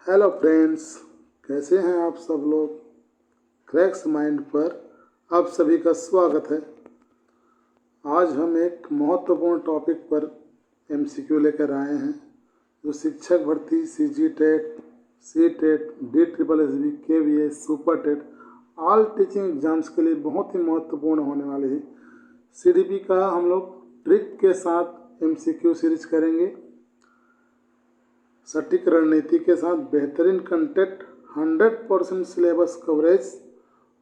Hello friends, कैसे हैं आप सब लोग। क्रैक्स माइंड पर आप सभी का स्वागत है। आज हम एक महत्वपूर्ण टॉपिक पर एमसीक्यू लेकर आए हैं, जो शिक्षक भर्ती CG TET, C TET, DSSB, KVS, super TET, all teaching exams के लिए बहुत ही महत्वपूर्ण होने वाले हैं। CDP का हम लोग ट्रिक के साथ एमसीक्यू सीरीज करेंगे। सटीक रणनीति के साथ बेहतरीन कंटेंट, 100% सिलेबस कवरेज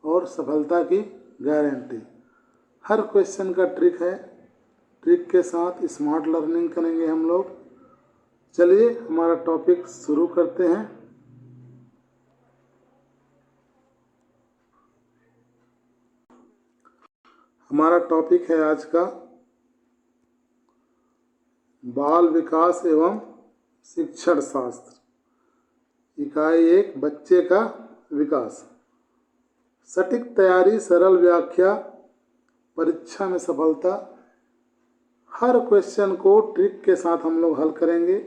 और सफलता की गारंटी। हर क्वेश्चन का ट्रिक है। ट्रिक के साथ स्मार्ट लर्निंग करेंगे हम लोग। चलिए हमारा टॉपिक शुरू करते हैं। हमारा टॉपिक है आज का बाल विकास एवं शिक्षण शास्त्र। इकाई 1, बच्चे का विकास। सटीक तैयारी, सरल व्याख्या, परीक्षा में सफलता। हर क्वेश्चन को ट्रिक के साथ हम लोग हल करेंगे।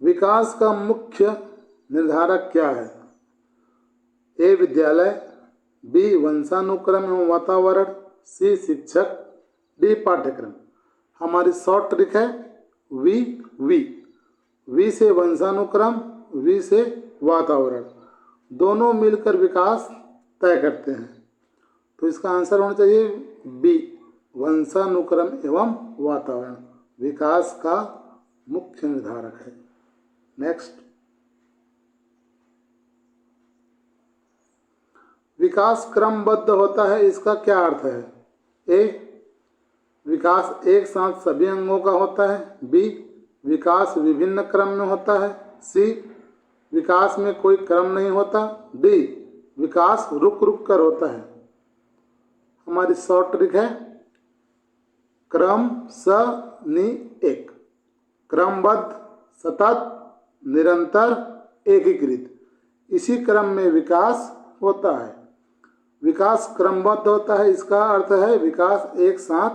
विकास का मुख्य निर्धारक क्या है? ए, विद्यालय, बी, वंशानुक्रम एवं वातावरण, सी, शिक्षक, डी, पाठ्यक्रम। हमारी शॉर्ट ट्रिक है वी से वंशानुक्रम, वी से वातावरण, दोनों मिलकर विकास तय करते हैं। तो इसका आंसर होना चाहिए बी, वंशानुक्रम एवं वातावरण विकास का मुख्य निर्धारक है। नेक्स्ट, विकास क्रमबद्ध होता है, इसका क्या अर्थ है? ए, विकास एक साथ सभी अंगों का होता है। बी, विकास विभिन्न क्रम में होता है। सी, विकास में कोई क्रम नहीं होता। डी, विकास रुक रुक कर होता है। हमारी शॉर्ट ट्रिक है क्रम स नि एक, क्रमबद्ध, सतत, निरंतर, एकीकृत। इसी क्रम में विकास होता है। विकास क्रमबद्ध होता है, इसका अर्थ है विकास एक साथ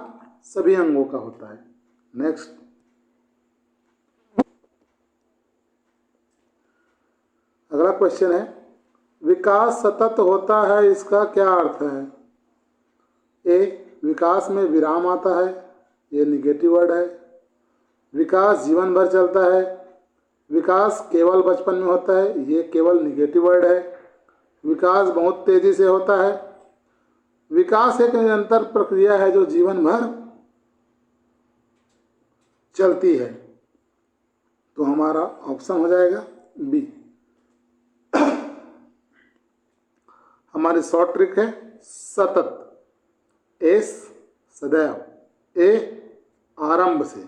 सभी अंगों का होता है। नेक्स्ट, अगला क्वेश्चन है विकास सतत होता है, इसका क्या अर्थ है? ए, विकास में विराम आता है, ये निगेटिव वर्ड है। विकास जीवन भर चलता है। विकास केवल बचपन में होता है, ये केवल निगेटिव वर्ड है। विकास बहुत तेजी से होता है। विकास एक निरंतर प्रक्रिया है जो जीवन भर चलती है। तो हमारा ऑप्शन हो जाएगा बी। हमारी शॉर्ट ट्रिक है सतत, एस सदैव, ए आरंभ से,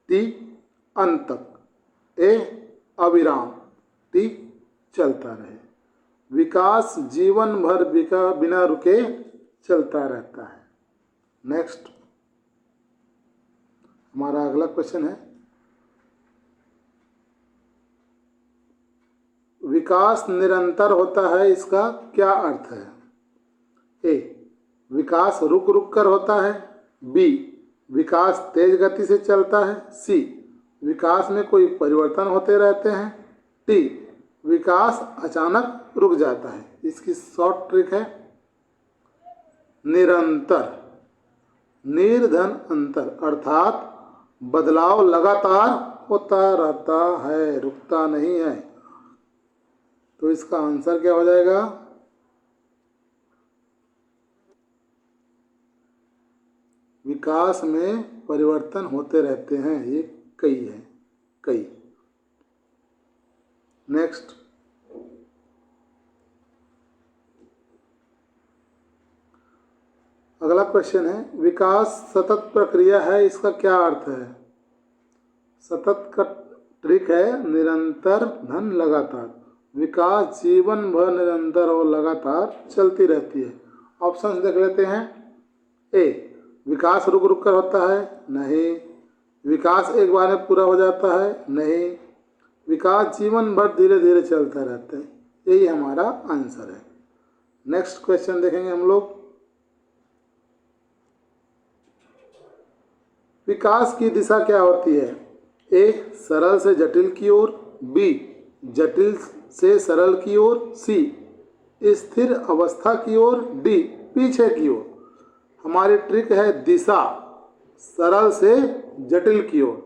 टी अंत तक, ए अविराम, टी चलता रहे। विकास जीवन भर बिना रुके चलता रहता है। नेक्स्ट, हमारा अगला क्वेश्चन है विकास निरंतर होता है, इसका क्या अर्थ है? ए, विकास रुक रुक कर होता है। बी, विकास तेज गति से चलता है। सी, विकास में कोई परिवर्तन होते रहते हैं। डी, विकास अचानक रुक जाता है। इसकी शॉर्ट ट्रिक है निरंतर, निर्धन अंतर, अर्थात बदलाव लगातार होता रहता है, रुकता नहीं है। तो इसका आंसर क्या हो जाएगा? विकास में परिवर्तन होते रहते हैं, ये कई है, कई। नेक्स्ट, अगला क्वेश्चन है विकास सतत प्रक्रिया है, इसका क्या अर्थ है? सतत का ट्रिक है निरंतर धन लगातार। विकास जीवन भर निरंतर और लगातार चलती रहती है। ऑप्शन देख लेते हैं। ए, विकास रुक रुक कर होता है, नहीं। विकास एक बार में पूरा हो जाता है, नहीं। विकास जीवन भर धीरे धीरे चलता रहता है। यही हमारा आंसर है। नेक्स्ट क्वेश्चन देखेंगे हम लोग। विकास की दिशा क्या होती है? ए सरल से जटिल की ओर, बी जटिल से सरल की ओर, सी स्थिर अवस्था की ओर, डी पीछे की ओर। हमारी ट्रिक है दिशा सरल से जटिल की ओर।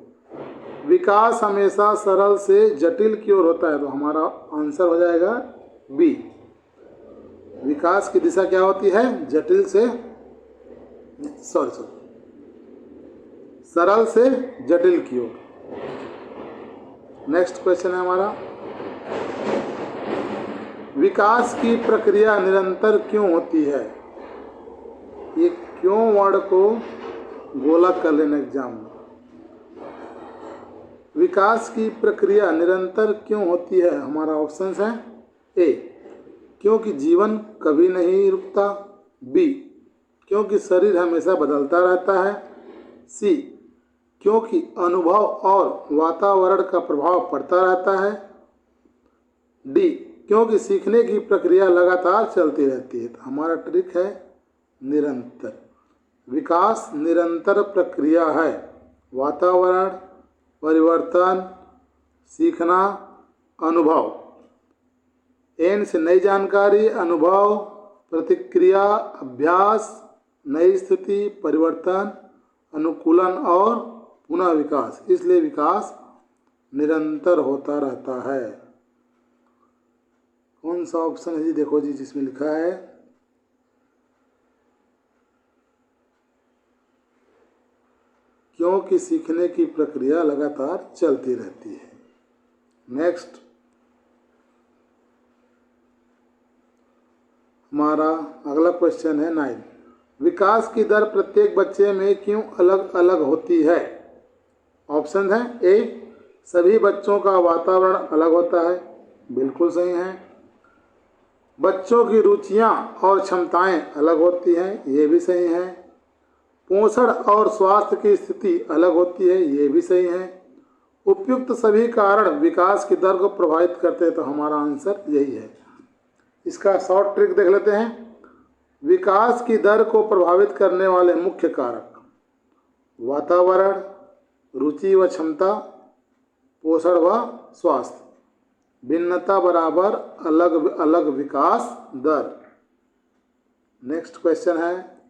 विकास हमेशा सरल से जटिल की ओर होता है, तो हमारा आंसर हो जाएगा बी। विकास की दिशा क्या होती है? जटिल से सरल से जटिल की ओर। नेक्स्ट क्वेश्चन है हमारा, विकास की प्रक्रिया निरंतर क्यों होती है? ये क्यों वर्ड को गोला कर लेना एग्जाम में। विकास की प्रक्रिया निरंतर क्यों होती है? हमारा ऑप्शन है ए क्योंकि जीवन कभी नहीं रुकता, बी क्योंकि शरीर हमेशा बदलता रहता है, सी क्योंकि अनुभव और वातावरण का प्रभाव पड़ता रहता है, डी क्योंकि सीखने की प्रक्रिया लगातार चलती रहती है। तो हमारा ट्रिक है निरंतर। विकास निरंतर प्रक्रिया है। वातावरण, परिवर्तन, सीखना, अनुभव। एन से नई जानकारी, अनुभव, प्रतिक्रिया, अभ्यास, नई स्थिति, परिवर्तन, अनुकूलन और पुनः विकास। इसलिए विकास निरंतर होता रहता है। कौन सा ऑप्शन है जी? देखो जी, जिसमें लिखा है क्योंकि सीखने की प्रक्रिया लगातार चलती रहती है। नेक्स्ट हमारा अगला क्वेश्चन है 9। विकास की दर प्रत्येक बच्चे में क्यों अलग अलग होती है? ऑप्शन है ए सभी बच्चों का वातावरण अलग होता है, बिल्कुल सही है। बच्चों की रुचियां और क्षमताएं अलग होती हैं, ये भी सही है। पोषण और स्वास्थ्य की स्थिति अलग होती है, ये भी सही है। उपयुक्त सभी कारण विकास की दर को प्रभावित करते हैं, तो हमारा आंसर यही है। इसका शॉर्ट ट्रिक देख लेते हैं। विकास की दर को प्रभावित करने वाले मुख्य कारक: वातावरण, रुचि व क्षमता, पोषण व स्वास्थ्य। भिन्नता बराबर अलग अलग विकास दर। नेक्स्ट क्वेश्चन है,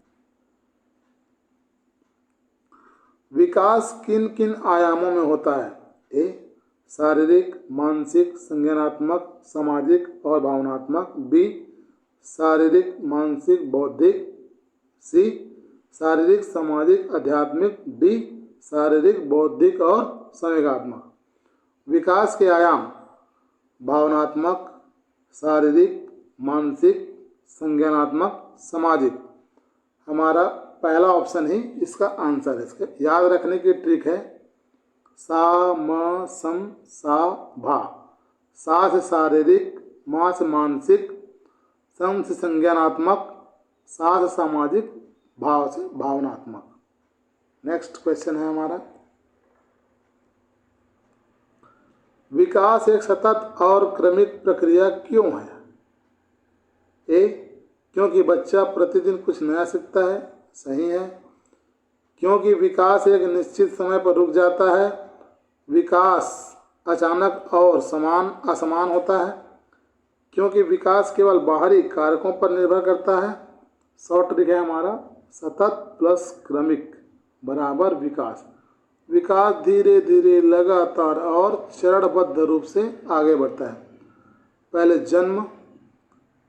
विकास किन किन आयामों में होता है? ए शारीरिक, मानसिक, संज्ञानात्मक, सामाजिक और भावनात्मक, बी शारीरिक, मानसिक, बौद्धिक, सी शारीरिक, सामाजिक, आध्यात्मिक, डी शारीरिक, बौद्धिक और संवेगात्मक। विकास के आयाम: भावनात्मक, शारीरिक, मानसिक, संज्ञानात्मक, सामाजिक। हमारा पहला ऑप्शन ही इसका आंसर है। इसका याद रखने की ट्रिक है सा म सम सा भा। सा से शारीरिक, मा से मानसिक, सम से संज्ञानात्मक, सा से सामाजिक, भाव से भावनात्मक। नेक्स्ट क्वेश्चन है हमारा, विकास एक सतत और क्रमिक प्रक्रिया क्यों है? ए क्योंकि बच्चा प्रतिदिन कुछ नया सीखता है, सही है। क्योंकि विकास एक निश्चित समय पर रुक जाता है। विकास अचानक और असमान होता है। क्योंकि विकास केवल बाहरी कारकों पर निर्भर करता है। शॉर्ट ट्रिक है हमारा सतत प्लस क्रमिक बराबर विकास। विकास धीरे धीरे, लगातार और चरणबद्ध रूप से आगे बढ़ता है। पहले जन्म,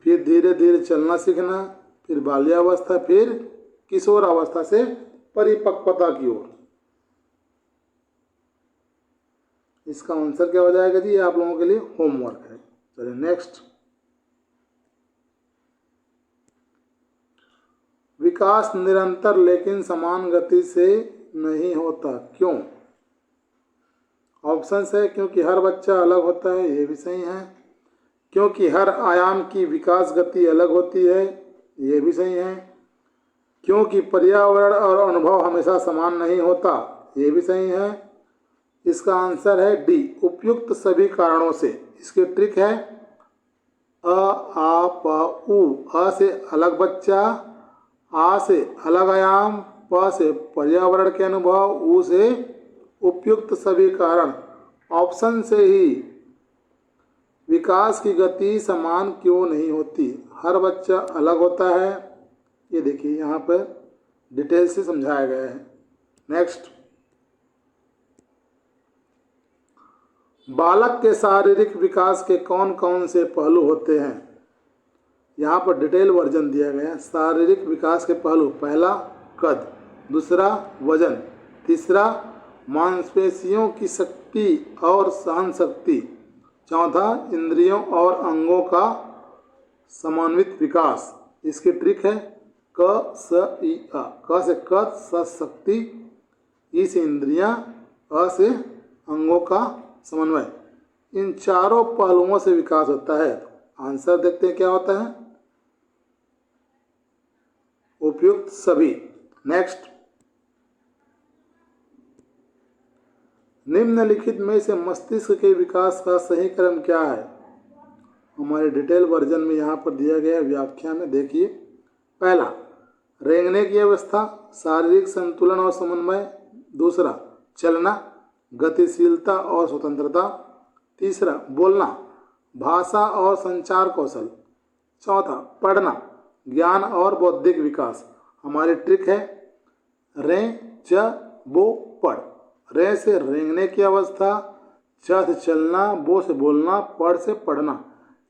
फिर धीरे धीरे चलना सीखना, फिर बाल्यावस्था, फिर किशोर अवस्था से परिपक्वता की ओर। इसका आंसर क्या हो जाएगा जी? आप लोगों के लिए होमवर्क है। चलिए नेक्स्ट, विकास निरंतर लेकिन समान गति से नहीं होता, क्यों? ऑप्शन है क्योंकि हर बच्चा अलग होता है, ये भी सही है। क्योंकि हर आयाम की विकास गति अलग होती है, ये भी सही है। क्योंकि पर्यावरण और अनुभव हमेशा समान नहीं होता, ये भी सही है। इसका आंसर है डी उपयुक्त सभी कारणों से। इसकी ट्रिक है आ प उ। अ से अलग बच्चा, आ से अलग आयाम, प से पर्यावरण के अनुभव, उ से उपयुक्त सभी कारण। ऑप्शन से ही विकास की गति समान क्यों नहीं होती? हर बच्चा अलग होता है। ये देखिए यहाँ पर डिटेल से समझाया गया है। नेक्स्ट, बालक के शारीरिक विकास के कौन कौन से पहलू होते हैं? यहाँ पर डिटेल वर्जन दिया गया है। शारीरिक विकास के पहलू, पहला कद, दूसरा वजन, तीसरा मांसपेशियों की शक्ति और सहन शक्ति, चौथा इंद्रियों और अंगों का समन्वित विकास। इसकी ट्रिक है क स इ अ। क से कद, स शक्ति, ई से इंद्रियां, अ से अंगों का समन्वय। इन चारों पहलुओं से विकास होता है। आंसर देखते हैं क्या होता है, उपयुक्त सभी। नेक्स्ट, निम्नलिखित में से मस्तिष्क के विकास का सही क्रम क्या है? हमारे डिटेल वर्जन में यहाँ पर दिया गया व्याख्या में देखिए। पहला, रेंगने की अवस्था, शारीरिक संतुलन और समन्वय। दूसरा, चलना, गतिशीलता और स्वतंत्रता। तीसरा, बोलना, भाषा और संचार कौशल। चौथा, पढ़ना, ज्ञान और बौद्धिक विकास। हमारी ट्रिक है रे च बो पढ़। रे से रेंगने की अवस्था, च से चलना, बो से बोलना, पढ़ से पढ़ना।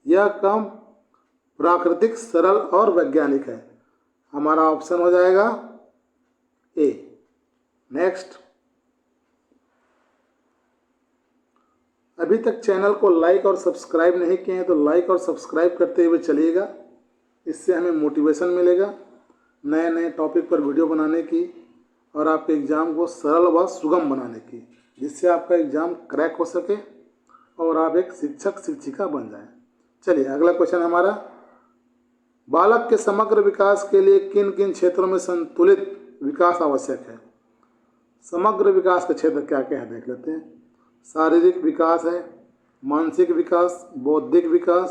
यह क्रम प्राकृतिक, सरल और वैज्ञानिक है। हमारा ऑप्शन हो जाएगा ए। नेक्स्ट, अभी तक चैनल को लाइक और सब्सक्राइब नहीं किए हैं तो लाइक और सब्सक्राइब करते हुए चलिएगा। इससे हमें मोटिवेशन मिलेगा नए नए टॉपिक पर वीडियो बनाने की और आपके एग्ज़ाम को सरल व सुगम बनाने की, जिससे आपका एग्ज़ाम क्रैक हो सके और आप एक शिक्षक शिक्षिका बन जाएं। चलिए अगला क्वेश्चन हमारा, बालक के समग्र विकास के लिए किन किन क्षेत्रों में संतुलित विकास आवश्यक है? समग्र विकास के क्षेत्र क्या क्या है देख लेते हैं। शारीरिक विकास है, मानसिक विकास, बौद्धिक विकास,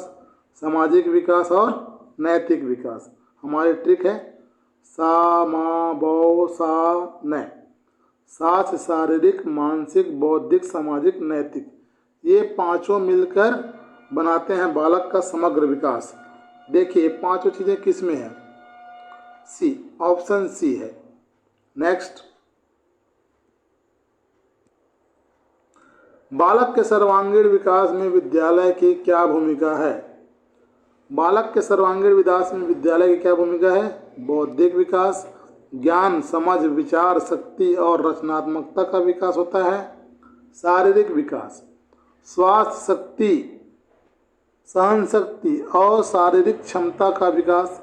सामाजिक विकास और नैतिक विकास। हमारी ट्रिक है सा मा बौ सा न। सा से शारीरिक, मानसिक, बौद्धिक, सामाजिक, नैतिक, ये पांचों मिलकर बनाते हैं बालक का समग्र विकास। देखिए पांचों चीज़ें किस में है? सी, ऑप्शन सी है। नेक्स्ट, बालक के सर्वांगीण विकास में विद्यालय की क्या भूमिका है? बालक के सर्वांगीण विकास में विद्यालय की क्या भूमिका है? बौद्धिक विकास, ज्ञान, समझ, विचार शक्ति और रचनात्मकता का विकास होता है। शारीरिक विकास, स्वास्थ्य शक्ति, सहन शक्ति और शारीरिक क्षमता का विकास।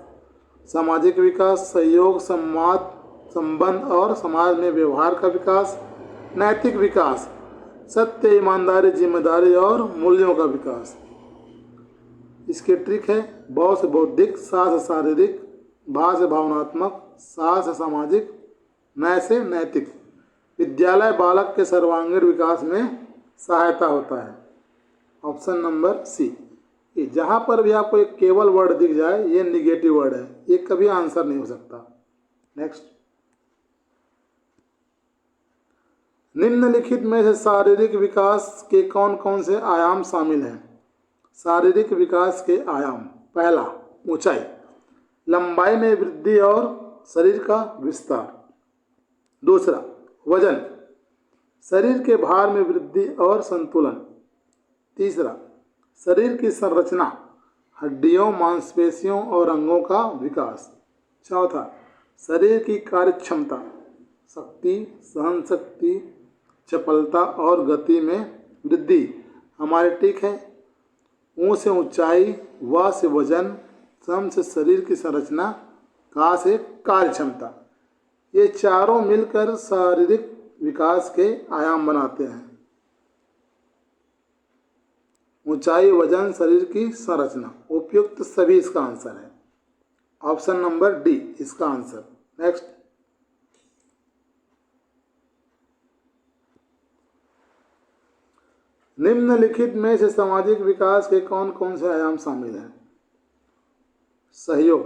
सामाजिक विकास, सहयोग, संवाद, संबंध और समाज में व्यवहार का विकास। नैतिक विकास, सत्य, ईमानदारी, जिम्मेदारी और मूल्यों का विकास। इसकी ट्रिक है बौ से बौद्धिक, सा से शारीरिक, भा से भावनात्मक, सा से सामाजिक, नै से नैतिक। विद्यालय बालक के सर्वांगीण विकास में सहायता होता है। Option number C. जहाँ पर भी आपको एक केवल वर्ड दिख जाए ये निगेटिव वर्ड है, ये कभी आंसर नहीं हो सकता। नेक्स्ट, निम्नलिखित में से शारीरिक विकास के कौन कौन से आयाम शामिल हैं? शारीरिक विकास के आयाम, पहला ऊंचाई, लंबाई में वृद्धि और शरीर का विस्तार। दूसरा वजन, शरीर के भार में वृद्धि और संतुलन। तीसरा शरीर की संरचना, हड्डियों, मांसपेशियों और अंगों का विकास। चौथा शरीर की कार्यक्षमता, शक्ति, सहन शक्ति, चपलता और गति में वृद्धि। हमारी ट्रिक है ऊ से ऊंचाई, व से वजन, सम से शरीर की संरचना, का से कार्यक्षमता। ये चारों मिलकर शारीरिक विकास के आयाम बनाते हैं। ऊंचाई, वजन, शरीर की संरचना, उपयुक्त सभी इसका आंसर है। ऑप्शन नंबर डी इसका आंसर। नेक्स्ट, निम्नलिखित में से सामाजिक विकास के कौन कौन से आयाम शामिल हैं? सहयोग,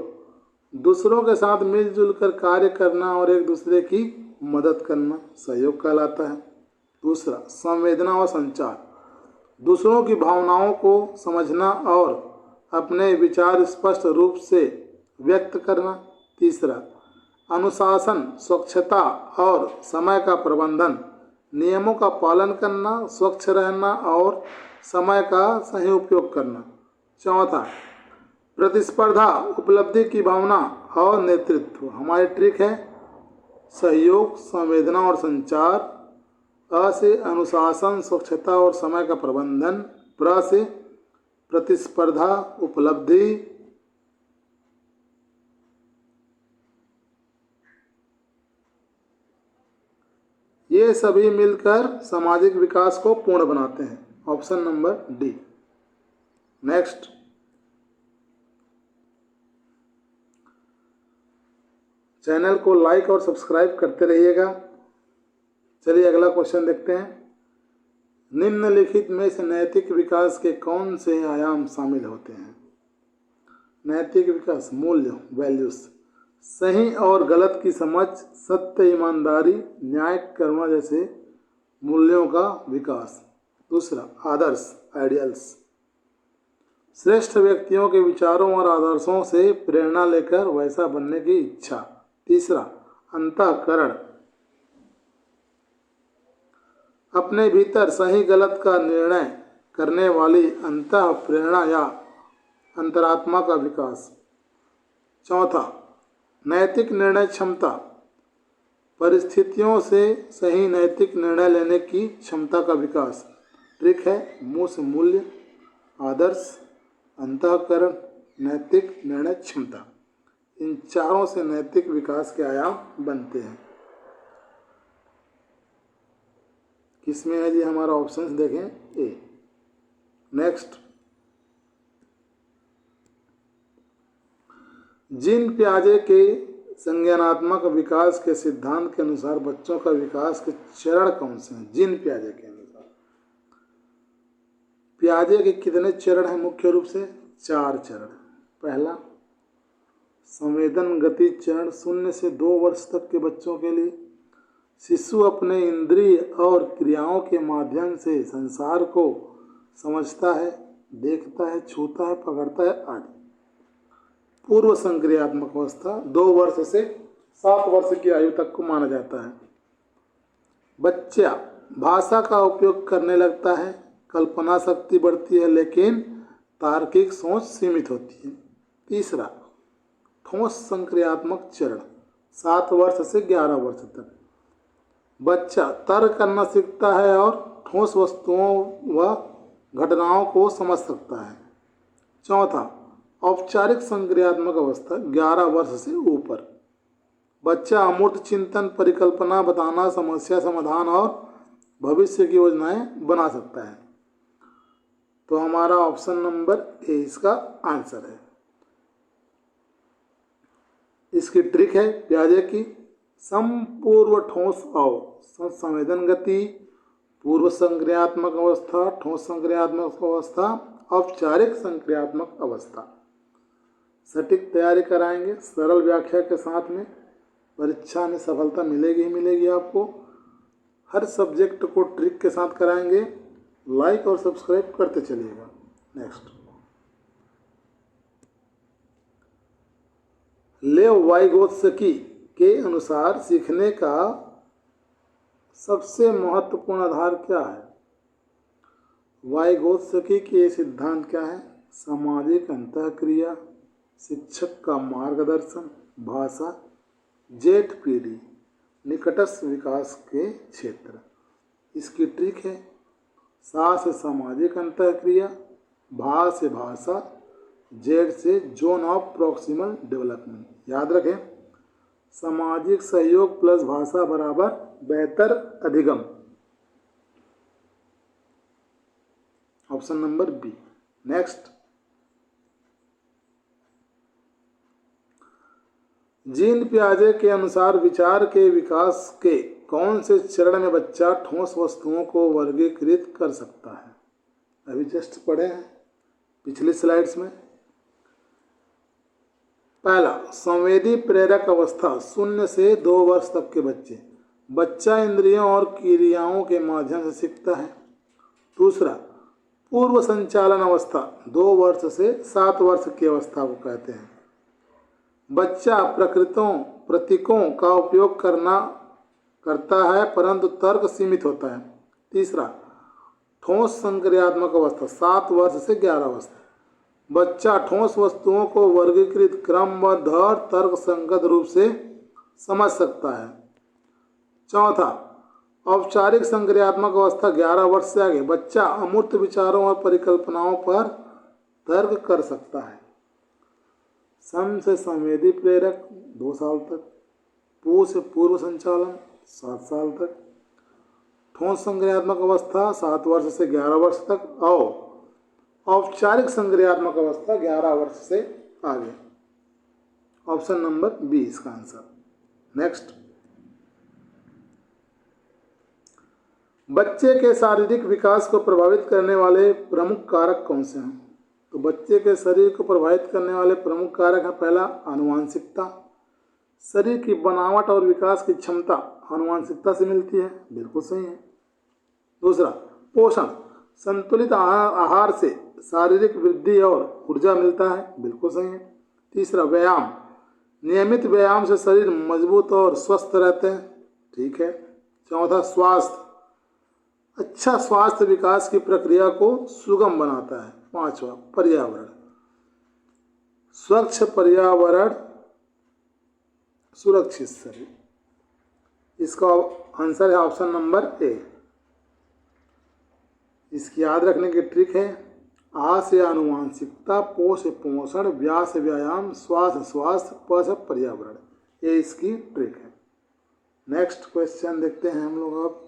दूसरों के साथ मिलजुल कर कार्य करना और एक दूसरे की मदद करना सहयोग कहलाता है। दूसरा, संवेदना और संचार, दूसरों की भावनाओं को समझना और अपने विचार स्पष्ट रूप से व्यक्त करना। तीसरा, अनुशासन, स्वच्छता और समय का प्रबंधन, नियमों का पालन करना, स्वच्छ रहना और समय का सही उपयोग करना। चौथा, प्रतिस्पर्धा, उपलब्धि की भावना और नेतृत्व। हमारी ट्रिक है सहयोग, संवेदना और संचार, अ से अनुशासन, स्वच्छता और समय का प्रबंधन, प्र से प्रतिस्पर्धा, उपलब्धि, ये सभी मिलकर सामाजिक विकास को पूर्ण बनाते हैं। Option number D. Next, channel को लाइक और सब्सक्राइब करते रहिएगा। चलिए अगला क्वेश्चन देखते हैं। निम्नलिखित में से नैतिक विकास के कौन से आयाम शामिल होते हैं? नैतिक विकास, मूल्य, वैल्यूज, सही और गलत की समझ, सत्य, ईमानदारी, न्याय, करुणा जैसे मूल्यों का विकास। दूसरा, आदर्श, आइडियल्स, श्रेष्ठ व्यक्तियों के विचारों और आदर्शों से प्रेरणा लेकर वैसा बनने की इच्छा। तीसरा, अंतःकरण, अपने भीतर सही गलत का निर्णय करने वाली अंतः प्रेरणा या अंतरात्मा का विकास। चौथा, नैतिक निर्णय क्षमता, परिस्थितियों से सही नैतिक निर्णय लेने की क्षमता का विकास। ट्रिक है मुंह से मूल्य, आदर्श, अंतःकरण, नैतिक निर्णय क्षमता। इन चारों से नैतिक विकास के आयाम बनते हैं। किसमें है जी हमारा ऑप्शन देखें, ए। नेक्स्ट, जीन पियाजे के संज्ञानात्मक विकास के सिद्धांत के अनुसार बच्चों का विकास के चरण कौन से हैं? जीन पियाजे के अनुसार पियाजे के कितने चरण हैं? मुख्य रूप से 4 चरण। पहला, संवेदन गति चरण, 0 से 2 वर्ष तक के बच्चों के लिए शिशु अपने इंद्रिय और क्रियाओं के माध्यम से संसार को समझता है, देखता है, छूता है, पकड़ता है आदि। पूर्व संक्रियात्मक अवस्था 2 वर्ष से 7 वर्ष की आयु तक को माना जाता है। बच्चा भाषा का उपयोग करने लगता है, कल्पना शक्ति बढ़ती है, लेकिन तार्किक सोच सीमित होती है। तीसरा, ठोस संक्रियात्मक चरण, 7 वर्ष से 11 वर्ष तक बच्चा तर्क करना सीखता है और ठोस वस्तुओं व घटनाओं को समझ सकता है। चौथा, औपचारिक संक्रियात्मक अवस्था 11 वर्ष से ऊपर बच्चा अमूर्त चिंतन, परिकल्पना बताना, समस्या समाधान और भविष्य की योजनाएं बना सकता है। तो हमारा ऑप्शन नंबर ए इसका आंसर है। इसकी ट्रिक है पियाजे की संपूर्व ठोस और संवेदन गति, पूर्व संक्रियात्मक अवस्था, ठोस संक्रियात्मक अवस्था, औपचारिक संक्रियात्मक अवस्था। सटीक तैयारी कराएंगे सरल व्याख्या के साथ में, परीक्षा में सफलता मिलेगी ही मिलेगी आपको। हर सब्जेक्ट को ट्रिक के साथ कराएंगे। लाइक और सब्सक्राइब करते चलिएगा। नेक्स्ट, लेव वाइगोत्स्की के अनुसार सीखने का सबसे महत्वपूर्ण आधार क्या है? वाइगोत्स्की के सिद्धांत क्या है? सामाजिक अंतःक्रिया, शिक्षक का मार्गदर्शन, भाषा, जेठ पीढ़ी, निकटस्थ विकास के क्षेत्र। इसकी ट्रिक है सा से सामाजिक अंतःक्रिया, भा से भाषा, जेड से जोन ऑफ प्रॉक्सिमल डेवलपमेंट। याद रखें, सामाजिक सहयोग प्लस भाषा बराबर बेहतर अधिगम। Option number B. Next, Jean पियाजे के अनुसार विचार के विकास के कौन से चरण में बच्चा ठोस वस्तुओं को वर्गीकृत कर सकता है? अभी जस्ट पढ़े हैं पिछली स्लाइड्स में। पहला, संवेदी प्रेरक अवस्था 0 से 2 वर्ष तक के बच्चे। बच्चा इंद्रियों और क्रियाओं के माध्यम से सीखता है। दूसरा, पूर्व संचालन अवस्था 2 वर्ष से 7 वर्ष की अवस्था को कहते हैं। बच्चा प्रतीकों का उपयोग करता है परंतु तर्क सीमित होता है। तीसरा, ठोस संक्रियात्मक अवस्था 7 वर्ष से 11 वर्ष। बच्चा ठोस वस्तुओं को वर्गीकृत, क्रमबद्ध और तर्क संगत रूप से समझ सकता है। चौथा, औपचारिक संक्रियात्मक अवस्था 11 वर्ष से आगे। बच्चा अमूर्त विचारों और परिकल्पनाओं पर तर्क कर सकता है। सम से संवेदी प्रेरक 2 साल तक, पू से पूर्व संचालन 7 साल तक, ठोस संक्रियात्मक अवस्था 7 वर्ष से 11 वर्ष तक और औपचारिक संक्रियात्मक अवस्था 11 वर्ष से आगे। ऑप्शन नंबर बी इसका आंसर। नेक्स्ट, बच्चे के शारीरिक विकास को प्रभावित करने वाले प्रमुख कारक कौन से हैं? तो बच्चे के शरीर को प्रभावित करने वाले प्रमुख कारक है, पहला आनुवांशिकता। शरीर की बनावट और विकास की क्षमता आनुवांशिकता से मिलती है, बिल्कुल सही है। दूसरा, पोषण। संतुलित आहार से शारीरिक वृद्धि और ऊर्जा मिलता है, बिल्कुल सही है। तीसरा, व्यायाम। नियमित व्यायाम से शरीर मजबूत और स्वस्थ रहते हैं, ठीक है। चौथा, स्वास्थ्य। अच्छा स्वास्थ्य विकास की प्रक्रिया को सुगम बनाता है। पांचवा, पर्यावरण। स्वच्छ पर्यावरण, सुरक्षित शरीर। इसका आंसर है ऑप्शन नंबर ए। इसकी याद रखने की ट्रिक है, आ से आनुवांशिकता, पो से पोषण, व्या से व्यायाम, स्वा से स्वास्थ्य, प से पर्यावरण। ये इसकी ट्रिक है। नेक्स्ट क्वेश्चन देखते हैं हम लोग अब।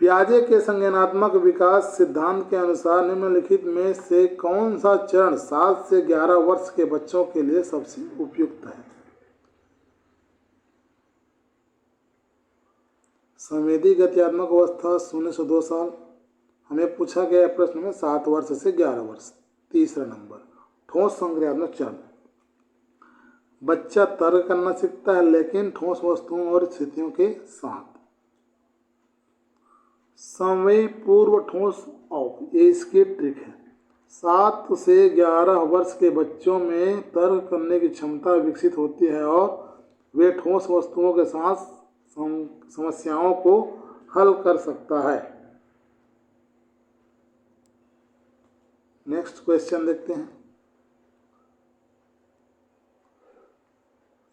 पियाजे के संज्ञानात्मक विकास सिद्धांत के अनुसार निम्नलिखित में से कौन सा चरण 7 से 11 वर्ष के बच्चों के लिए सबसे उपयुक्त है? संवेदी गत्यात्मक अवस्था 0 से 2 साल। हमें पूछा गया प्रश्न में 7 वर्ष से 11 वर्ष। तीसरा नंबर, ठोस संक्रियात्मक चरण। बच्चा तर्क करना सीखता है लेकिन ठोस वस्तुओं और स्थितियों के साथ। संवेदी पूर्व ठोस और ये इसकी ट्रिक है। 7 से 11 वर्ष के बच्चों में तर्क करने की क्षमता विकसित होती है और वे ठोस वस्तुओं के साथ समस्याओं को हल कर सकता है। नेक्स्ट क्वेश्चन देखते हैं।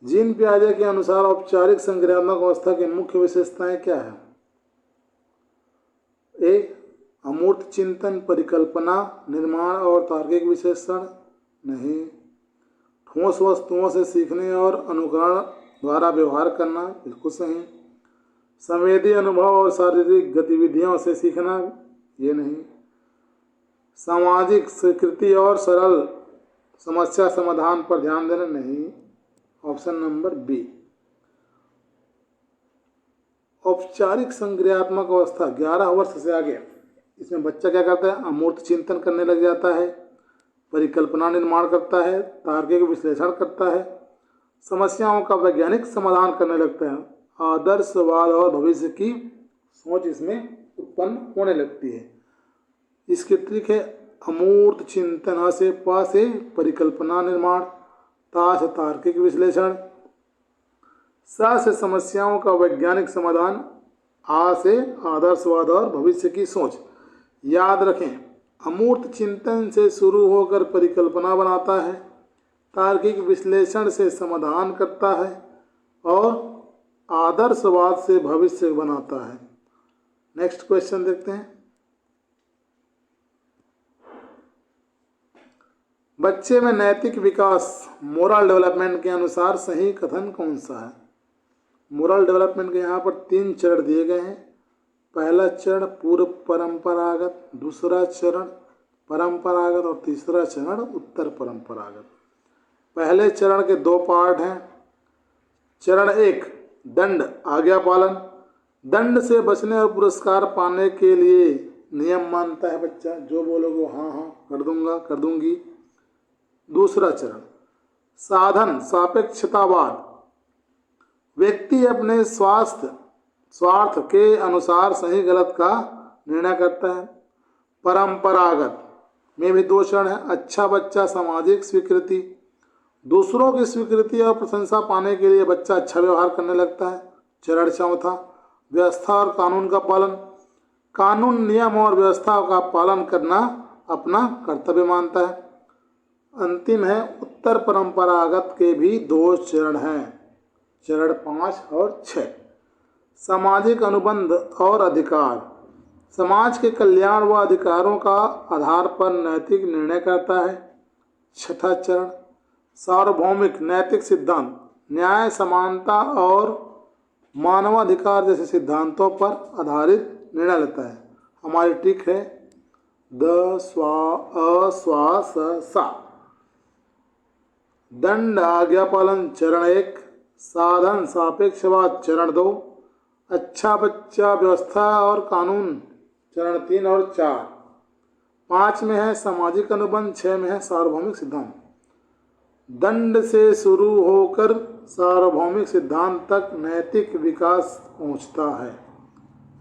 जीन पियाजे के अनुसार औपचारिक संक्रियात्मक अवस्था की मुख्य विशेषताएं क्या है? ए, अमूर्त चिंतन, परिकल्पना, निर्माण और तार्किक विश्लेषण नहीं। ठोस वस्तुओं से सीखने और अनुकरण द्वारा व्यवहार करना, बिल्कुल सही। संवेदी अनुभव और शारीरिक गतिविधियों से सीखना, ये नहीं। सामाजिक स्वीकृति और सरल समस्या समाधान पर ध्यान देना, नहीं। Option number B. औपचारिक संक्रियात्मक अवस्था 11 वर्ष से आगे, इसमें बच्चा क्या करता है? अमूर्त चिंतन करने लग जाता है, परिकल्पना निर्माण करता है, तार्किक विश्लेषण करता है, समस्याओं का वैज्ञानिक समाधान करने लगता है, आदर्शवाद और भविष्य की सोच इसमें उत्पन्न होने लगती है। इसकी ट्रिक है, अमूर्त चिंतन, आ से पा से परिकल्पना निर्माण, ता से तार्किक विश्लेषण, सा से समस्याओं का वैज्ञानिक समाधान, आ से आदर्शवाद और भविष्य की सोच। याद रखें, अमूर्त चिंतन से शुरू होकर परिकल्पना बनाता है, तार्किक विश्लेषण से समाधान करता है और आदर्शवाद से भविष्य बनाता है। नेक्स्ट क्वेश्चन देखते हैं। बच्चे में नैतिक विकास, मोरल डेवलपमेंट के अनुसार सही कथन कौन सा है? मोरल डेवलपमेंट के यहाँ पर 3 चरण दिए गए हैं। पहला चरण पूर्व परंपरागत, दूसरा चरण परंपरागत और तीसरा चरण उत्तर परंपरागत। पहले चरण के 2 पार्ट हैं। चरण 1, दंड, आज्ञा पालन। दंड से बचने और पुरस्कार पाने के लिए नियम मानता है बच्चा, जो बोलोगे वो हाँ हाँ कर दूंगा कर दूंगी। दूसरा चरण साधन सापेक्षतावाद, व्यक्ति अपने स्वार्थ के अनुसार सही गलत का निर्णय करता है। परंपरागत में भी दो चरण है, अच्छा बच्चा सामाजिक स्वीकृति, दूसरों की स्वीकृति और प्रशंसा पाने के लिए बच्चा अच्छा व्यवहार करने लगता है। चरण चौथा व्यवस्था और कानून का पालन, कानून नियम और व्यवस्था का पालन करना अपना कर्तव्य मानता है। अंतिम है उत्तर परंपरागत के भी दो चरण हैं, चरण 5 और 6। सामाजिक अनुबंध और अधिकार, समाज के कल्याण व अधिकारों का आधार पर नैतिक निर्णय करता है। छठा चरण सार्वभौमिक नैतिक सिद्धांत, न्याय समानता और मानवाधिकार जैसे सिद्धांतों पर आधारित निर्णय लेता है। हमारी टिक है द स्वा स्वा सा। दंड आज्ञा पालन चरण 1, साधन सापेक्षवाद चरण 2, अच्छा बच्चा व्यवस्था और कानून चरण 3 और 4। 5 में है सामाजिक अनुबंध, 6 में है सार्वभौमिक सिद्धांत। दंड से शुरू होकर सार्वभौमिक सिद्धांत तक नैतिक विकास पहुंचता है।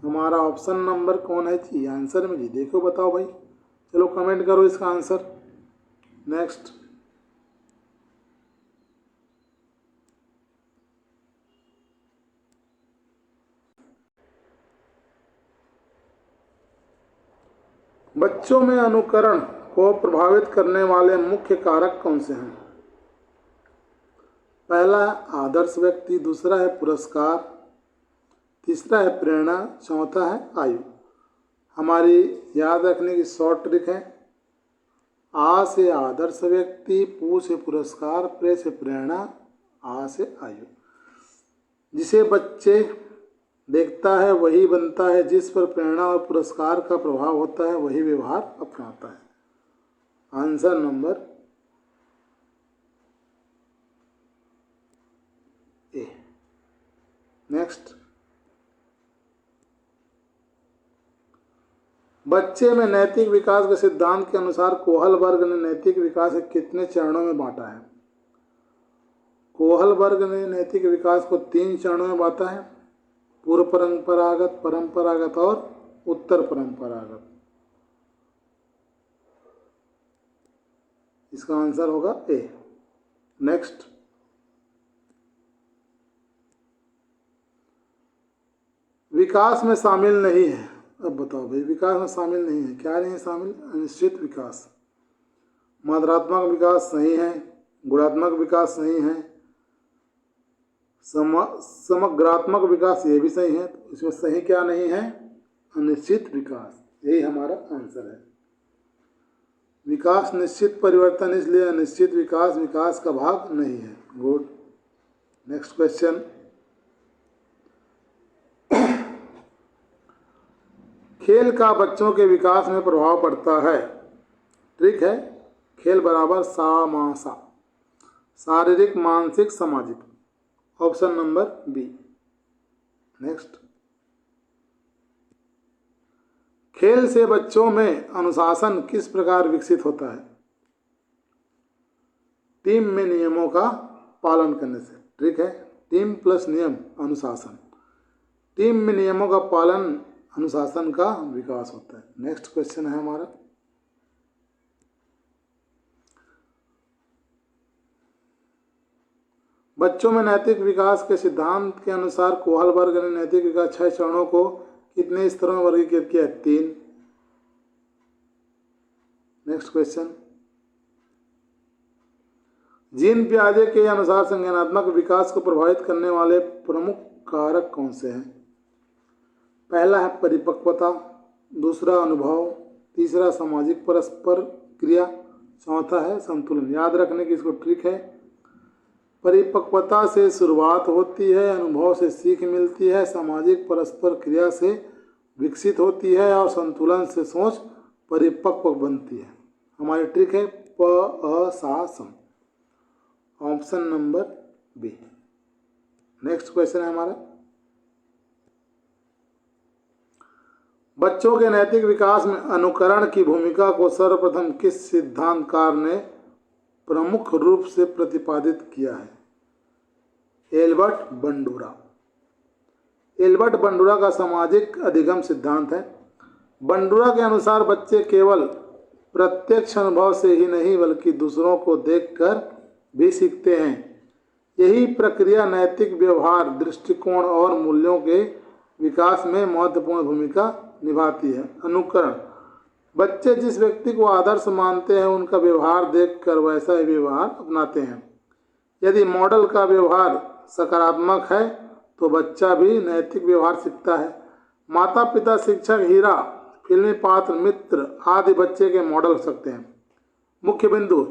हमारा ऑप्शन नंबर कौन है जी आंसर में जी? देखो बताओ भाई, चलो कमेंट करो इसका आंसर। नेक्स्ट बच्चों में अनुकरण को प्रभावित करने वाले मुख्य कारक कौन से हैं? पहला है आदर्श व्यक्ति, दूसरा है पुरस्कार, तीसरा है प्रेरणा, चौथा है आयु। हमारी याद रखने की शॉर्ट ट्रिक है, आ से आदर्श व्यक्ति, पू से पुरस्कार, प्रे से प्रेरणा, आ से आयु। जिसे बच्चे देखता है वही बनता है, जिस पर प्रेरणा और पुरस्कार का प्रभाव होता है वही व्यवहार अपनाता है। Answer number A. नेक्स्ट बच्चे में नैतिक विकास के सिद्धांत के अनुसार कोहल वर्ग ने नैतिक विकास के कितने चरणों में बांटा है? कोहल वर्ग ने नैतिक विकास को 3 चरणों में बांटा है, पूर्व परंपरागत, परंपरागत और उत्तर परंपरागत। इसका आंसर होगा ए। नेक्स्ट विकास में शामिल नहीं है। अब बताओ भाई, विकास में शामिल नहीं है, क्या नहीं है शामिल? अनिश्चित विकास, मात्रात्मक विकास सही है, गुणात्मक विकास सही है, समग्रात्मक विकास ये भी सही है। तो इसमें सही क्या नहीं है? अनिश्चित विकास, यही हमारा आंसर है। विकास निश्चित परिवर्तन, इसलिए अनिश्चित विकास विकास का भाग नहीं है। गुड। नेक्स्ट क्वेश्चन, खेल का बच्चों के विकास में प्रभाव पड़ता है? ट्रिक है खेल बराबर सामासा, शारीरिक मानसिक सामाजिक। Option number B. नेक्स्ट खेल से बच्चों में अनुशासन किस प्रकार विकसित होता है? टीम में नियमों का पालन करने से। ट्रिक है टीम प्लस नियम अनुशासन, टीम में नियमों का पालन अनुशासन का विकास होता है। नेक्स्ट क्वेश्चन है हमारा, बच्चों में नैतिक विकास के सिद्धांत के अनुसार कोहल वर्ग ने नैतिक विकास 6 चरणों को कितने स्तरों में वर्गीकृत किया? 3। नेक्स्ट क्वेश्चन, जीन पियाजे के अनुसार संज्ञानात्मक विकास को प्रभावित करने वाले प्रमुख कारक कौन से हैं? पहला है परिपक्वता, दूसरा अनुभव, तीसरा सामाजिक परस्पर क्रिया, चौथा है संतुलन। याद रखने की इसको ट्रिक है, परिपक्वता से शुरुआत होती है, अनुभव से सीख मिलती है, सामाजिक परस्पर क्रिया से विकसित होती है और संतुलन से सोच परिपक्व बनती है। हमारी ट्रिक है प अ सा सम। Option number B. Next question है हमारा, बच्चों के नैतिक विकास में अनुकरण की भूमिका को सर्वप्रथम किस सिद्धांतकार ने प्रमुख रूप से प्रतिपादित किया है? Albert Bandura. एल्बर्ट बंडूरा का सामाजिक अधिगम सिद्धांत है। बंडूरा के अनुसार बच्चे केवल प्रत्यक्ष अनुभव से ही नहीं बल्कि दूसरों को देखकर भी सीखते हैं। यही प्रक्रिया नैतिक व्यवहार, दृष्टिकोण और मूल्यों के विकास में महत्वपूर्ण भूमिका निभाती है। अनुकरण: बच्चे जिस व्यक्ति को आदर्श मानते हैं उनका व्यवहार देखकर वैसा ही व्यवहार अपनाते हैं। यदि मॉडल का व्यवहार सकारात्मक है तो बच्चा भी नैतिक व्यवहार सीखता है। माता पिता, शिक्षक, हीरा, फिल्मी पात्र, मित्र आदि बच्चे के मॉडल हो सकते हैं। मुख्य बिंदु: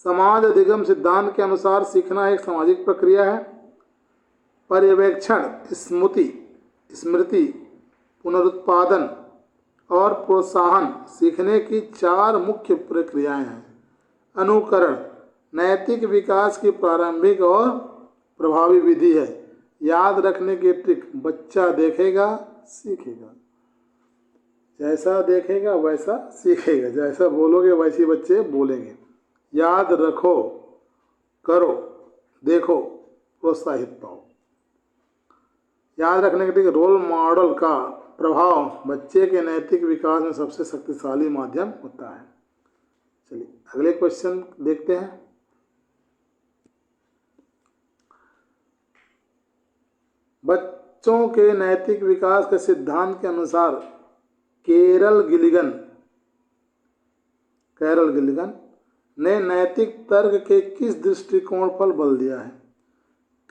समाज अधिगम सिद्धांत के अनुसार सीखना एक सामाजिक प्रक्रिया है। पर्यवेक्षण, स्मृति, पुनरुत्पादन और प्रोत्साहन सीखने की 4 मुख्य प्रक्रियाएं हैं। अनुकरण नैतिक विकास की प्रारंभिक और प्रभावी विधि है। याद रखने की ट्रिक: बच्चा देखेगा सीखेगा, जैसा देखेगा वैसा सीखेगा, जैसा बोलोगे वैसे बच्चे बोलेंगे। याद रखो, करो, देखो, प्रोत्साहित पाओ। याद रखने के लिए रोल मॉडल का प्रभाव बच्चे के नैतिक विकास में सबसे शक्तिशाली माध्यम होता है। चलिए अगले क्वेश्चन देखते हैं। बच्चों के नैतिक विकास के सिद्धांत के अनुसार कैरल गिलिगन ने नैतिक तर्क के किस दृष्टिकोण पर बल दिया है?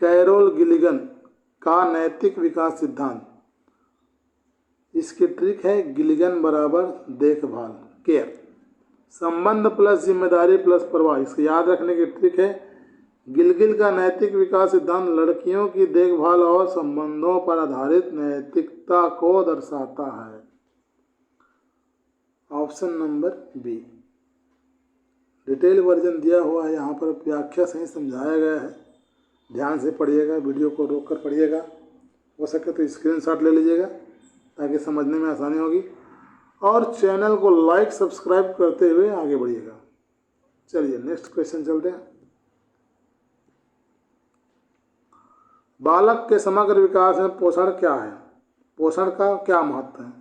कैरोल गिलिगन का नैतिक विकास सिद्धांत। इसकी ट्रिक है गिलिगन बराबर देखभाल, केयर, संबंध प्लस जिम्मेदारी प्लस परवाह। इसको याद रखने की ट्रिक है गिलिगन का नैतिक विकास सिद्धांत लड़कियों की देखभाल और संबंधों पर आधारित नैतिकता को दर्शाता है। Option number B. Detail version दिया हुआ है, यहाँ पर व्याख्या सही समझाया गया है। ध्यान से पढ़िएगा, वीडियो को रोक कर पढ़िएगा, हो सके तो स्क्रीनशॉट ले लीजिएगा ताकि समझने में आसानी होगी, और चैनल को लाइक सब्सक्राइब करते हुए आगे बढ़िएगा। चलिए नेक्स्ट क्वेश्चन चलते हैं। बालक के समग्र विकास में पोषण क्या है? पोषण का क्या महत्व है?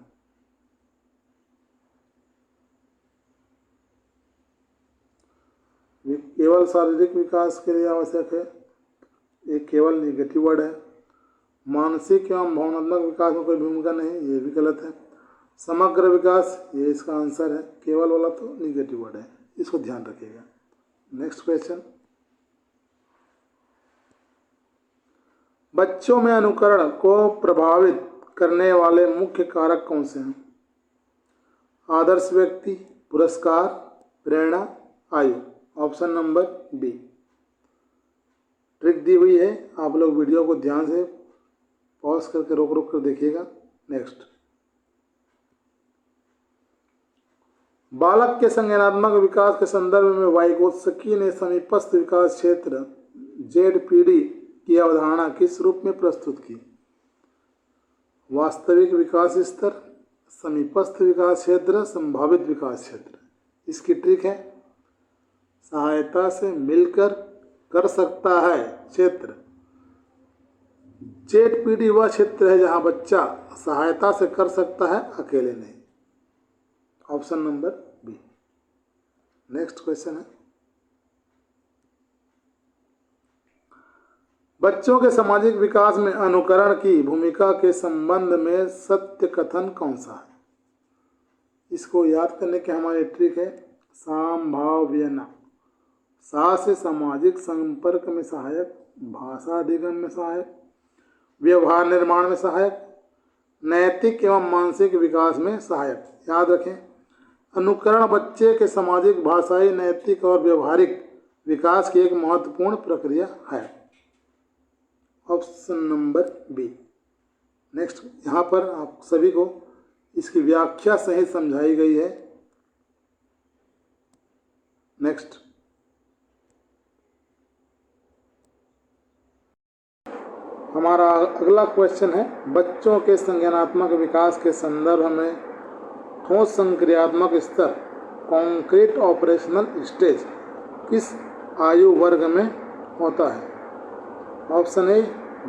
केवल शारीरिक विकास के लिए आवश्यक है, ये केवल निगेटिव वर्ड है। मानसिक एवं भावनात्मक विकास में कोई भूमिका नहीं, ये भी गलत है। समग्र विकास, ये इसका आंसर है। केवल वाला तो निगेटिव वर्ड है, इसको ध्यान रखिएगा। Next question. बच्चों में अनुकरण को प्रभावित करने वाले मुख्य कारक कौन से हैं? आदर्श व्यक्ति, पुरस्कार, प्रेरणा, आयु। Option number B. ट्रिक दी हुई है, आप लोग वीडियो को ध्यान से पॉज करके रोक कर देखिएगा। नेक्स्ट। बालक के संज्ञानात्मक विकास के संदर्भ में वाइगोत्स्की ने समीपस्थ विकास क्षेत्र ZPD की अवधारणा किस रूप में प्रस्तुत की? वास्तविक विकास स्तर, समीपस्थ विकास क्षेत्र, संभावित विकास क्षेत्र। इसकी ट्रिक है सहायता से मिलकर कर सकता है क्षेत्र। ZPD वह क्षेत्र है जहां बच्चा सहायता से कर सकता है, अकेले नहीं। Option number B. Next question है। बच्चों के सामाजिक विकास में अनुकरण की भूमिका के संबंध में सत्य कथन कौन सा है? इसको याद करने की हमारी ट्रिक है संभाव्यना। सा से सामाजिक संपर्क में सहायक, भाषा अधिगम में सहायक, व्यवहार निर्माण में सहायक, नैतिक एवं मानसिक विकास में सहायक। याद रखें, अनुकरण बच्चे के सामाजिक, भाषाई, नैतिक और व्यवहारिक विकास की एक महत्वपूर्ण प्रक्रिया है। Option number B. नेक्स्ट, यहाँ पर आप सभी को इसकी व्याख्या सही समझाई गई है। नेक्स्ट, हमारा अगला क्वेश्चन है, बच्चों के संज्ञानात्मक विकास के संदर्भ में ठोस संक्रियात्मक स्तर कॉन्क्रीट ऑपरेशनल स्टेज किस आयु वर्ग में होता है? ऑप्शन ए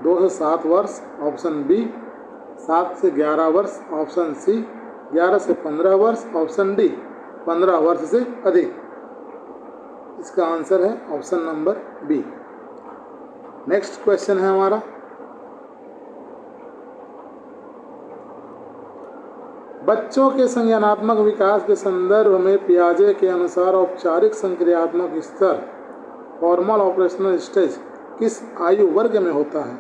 2 से 7 वर्ष, ऑप्शन बी 7 से 11 वर्ष, ऑप्शन सी 11 से 15 वर्ष, ऑप्शन डी 15 वर्ष से अधिक। इसका आंसर है option number B. Next question है हमारा, बच्चों के संज्ञानात्मक विकास के संदर्भ में पियाजे के अनुसार औपचारिक संक्रियात्मक स्तर फॉर्मल ऑपरेशनल स्टेज किस आयु वर्ग में होता है?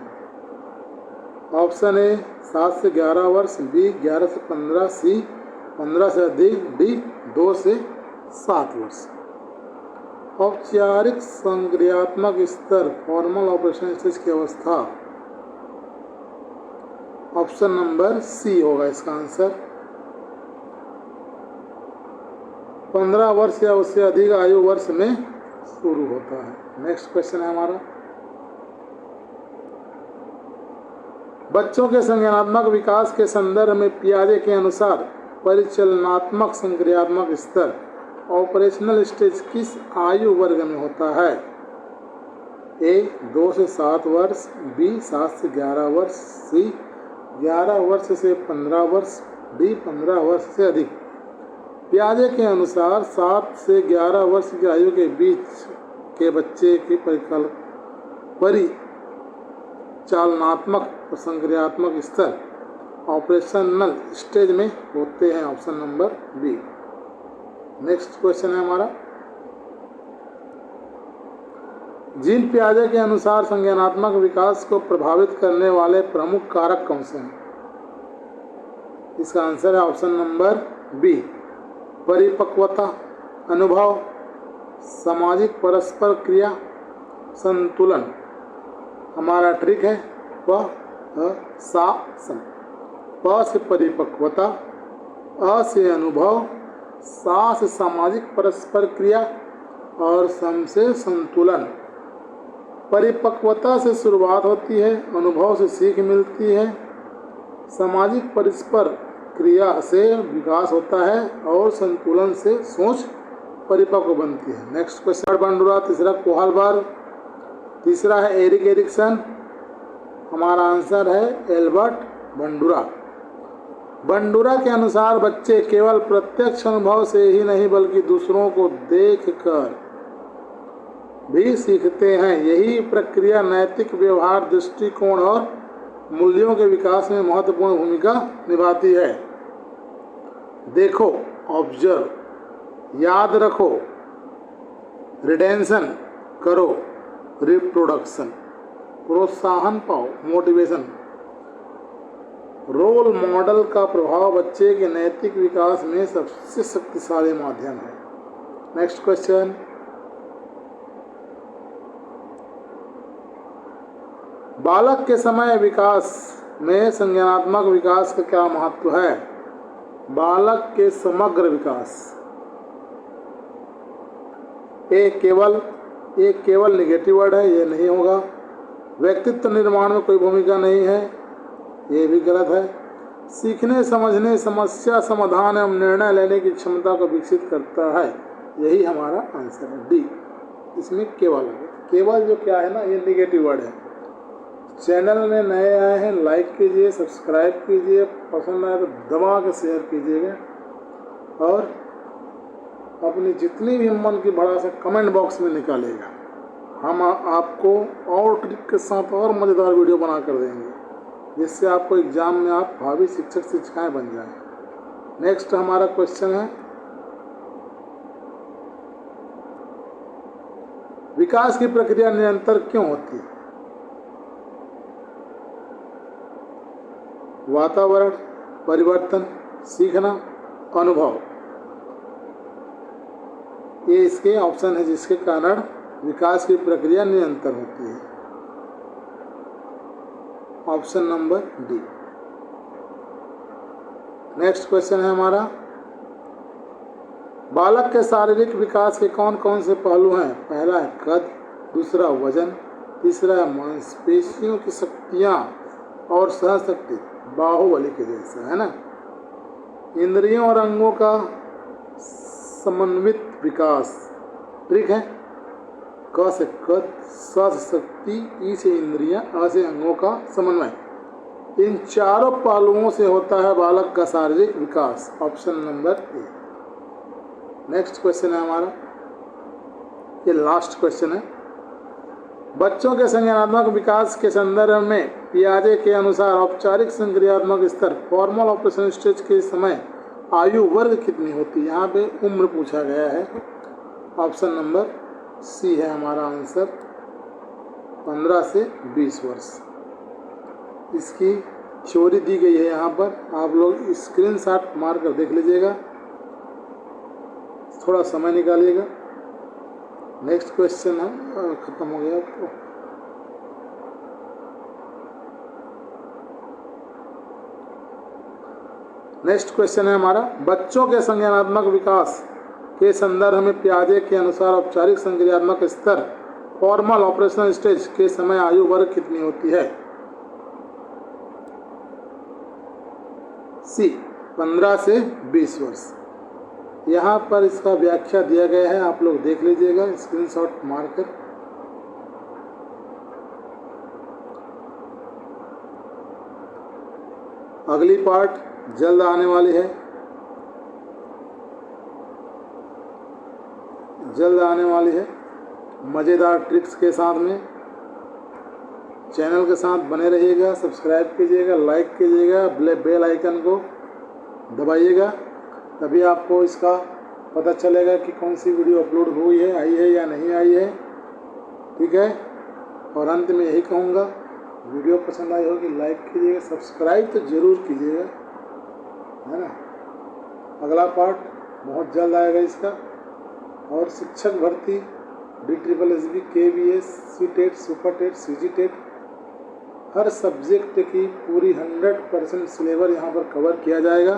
ऑप्शन ए 7 से 11 वर्ष, बी 11 से 15, सी 15 से अधिक, डी 2 से 7 वर्ष। औपचारिक संक्रियात्मक स्तर फॉर्मल ऑपरेशनल स्टेज की अवस्था ऑप्शन नंबर सी होगा इसका आंसर। 15 वर्ष या उससे अधिक आयु वर्ष में शुरू होता है। नेक्स्ट क्वेश्चन है हमारा, बच्चों के संज्ञानात्मक विकास के संदर्भ में पियाजे के अनुसार परिचालनात्मक संक्रियात्मक स्तर ऑपरेशनल स्टेज किस आयु वर्ग में होता है? ए 2 से 7 वर्ष, बी 7 से 11 वर्ष, सी 11 वर्ष से 15 वर्ष, डी 15 वर्ष से अधिक। पियाजे के अनुसार 7 से 11 वर्ष की आयु के बीच के बच्चे की परिचालनात्मक और संक्रियात्मक स्तर ऑपरेशनल स्टेज में होते हैं। Option number B. Next question है हमारा, जीन पियाजे के अनुसार संज्ञानात्मक विकास को प्रभावित करने वाले प्रमुख कारक कौन से हैं? इसका आंसर है ऑप्शन नंबर बी, परिपक्वता, अनुभव, सामाजिक परस्पर क्रिया, संतुलन। हमारा ट्रिक है प से परिपक्वता, अ से अनुभव, सा से सामाजिक परस्पर क्रिया और सम से संतुलन। परिपक्वता से शुरुआत होती है, अनुभव से सीख मिलती है, सामाजिक परस्पर क्रिया से विकास होता है और संतुलन से सोच परिपक्व बनती है। नेक्स्ट क्वेश्चन, बंडुरा, तीसरा कोहलबर्ग, तीसरा है एरिक एरिक्सन। हमारा आंसर है एल्बर्ट बंडुरा। बंडुरा के अनुसार बच्चे केवल प्रत्यक्ष अनुभव से ही नहीं बल्कि दूसरों को देखकर भी सीखते हैं। यही प्रक्रिया नैतिक व्यवहार, दृष्टिकोण और मूल्यों के विकास में महत्वपूर्ण भूमिका निभाती है। देखो, ऑब्जर्व, याद रखो, रिटेंशन करो, रिप्रोडक्शन, प्रोत्साहन पाओ, मोटिवेशन। रोल मॉडल का प्रभाव बच्चे के नैतिक विकास में सबसे शक्तिशाली माध्यम है। नेक्स्ट क्वेश्चन, बालक के समय विकास में संज्ञानात्मक विकास का क्या महत्व है? बालक के समग्र विकास। ये केवल निगेटिव वर्ड है, ये नहीं होगा। व्यक्तित्व निर्माण में कोई भूमिका नहीं है, ये भी गलत है। सीखने, समझने, समस्या समाधान एवं निर्णय लेने की क्षमता को विकसित करता है, यही हमारा आंसर है डी। इसमें केवल जो क्या है ना, ये निगेटिव वर्ड है। चैनल में नए आए हैं, लाइक कीजिए, सब्सक्राइब कीजिए, पसंद आए तो दबा के शेयर कीजिएगा और अपनी जितनी भी मन की भड़ास है कमेंट बॉक्स में निकालिएगा। हम आपको और ट्रिक के साथ और मज़ेदार वीडियो बना कर देंगे, जिससे आपको एग्जाम में आप भावी शिक्षक शिक्षिकाएँ बन जाएं। नेक्स्ट हमारा क्वेश्चन है, विकास की प्रक्रिया निरंतर क्यों होती है? वातावरण, परिवर्तन, सीखना, अनुभव, ये इसके ऑप्शन है जिसके कारण विकास की प्रक्रिया निरंतर होती है। Option number D. Next question है हमारा, बालक के शारीरिक विकास के कौन कौन से पहलू हैं? पहला है कद, दूसरा वजन, तीसरा है मांसपेशियों की शक्तियाँ और सहशक्ति बाहुबली के जैसा, है ना। इंद्रियों और अंगों का समन्वित विकास, ठीक है। क से कद, स से शक्ति, ई से इंद्रियां, अ से अंगों का समन्वय। इन चारों पहलुओं से होता है बालक का शारीरिक विकास। Option number A. Next question है हमारा, ये लास्ट क्वेश्चन है। बच्चों के संज्ञानात्मक विकास के संदर्भ में पियाजे के अनुसार औपचारिक संक्रियात्मक स्तर फॉर्मल ऑपरेशन स्टेज के समय आयु वर्ग कितनी होती है? यहाँ पे उम्र पूछा गया है। ऑप्शन नंबर सी है हमारा आंसर, 15 से 20 वर्ष। इसकी थ्योरी दी गई है यहाँ पर, आप लोग स्क्रीनशॉट मार कर देख लीजिएगा, थोड़ा समय निकालिएगा। नेक्स्ट क्वेश्चन है, खत्म हो गया तो नेक्स्ट क्वेश्चन है हमारा, बच्चों के संज्ञानात्मक विकास के संदर्भ में पियाजे के अनुसार औपचारिक संक्रियात्मक स्तर फॉर्मल ऑपरेशनल स्टेज के समय आयु वर्ग कितनी होती है? सी, 15 से 20 वर्ष। यहाँ पर इसका व्याख्या दिया गया है, आप लोग देख लीजिएगा स्क्रीनशॉट मारकर। अगली पार्ट जल्द आने वाली है, जल्द आने वाली है मज़ेदार ट्रिक्स के साथ में। चैनल के साथ बने रहिएगा, सब्सक्राइब कीजिएगा, लाइक कीजिएगा, बेल आइकन को दबाइएगा, तभी आपको इसका पता चलेगा कि कौन सी वीडियो अपलोड हुई है, आई है या नहीं आई है, ठीक है। और अंत में यही कहूँगा, वीडियो पसंद आई होगी लाइक कीजिएगा, सब्सक्राइब तो ज़रूर कीजिएगा, है ना। अगला पार्ट बहुत जल्द आएगा इसका। और शिक्षक भर्ती DSSB, KVS, CTET, super TET, CG TET, हर सब्जेक्ट की पूरी 100% सिलेबस यहाँ पर कवर किया जाएगा।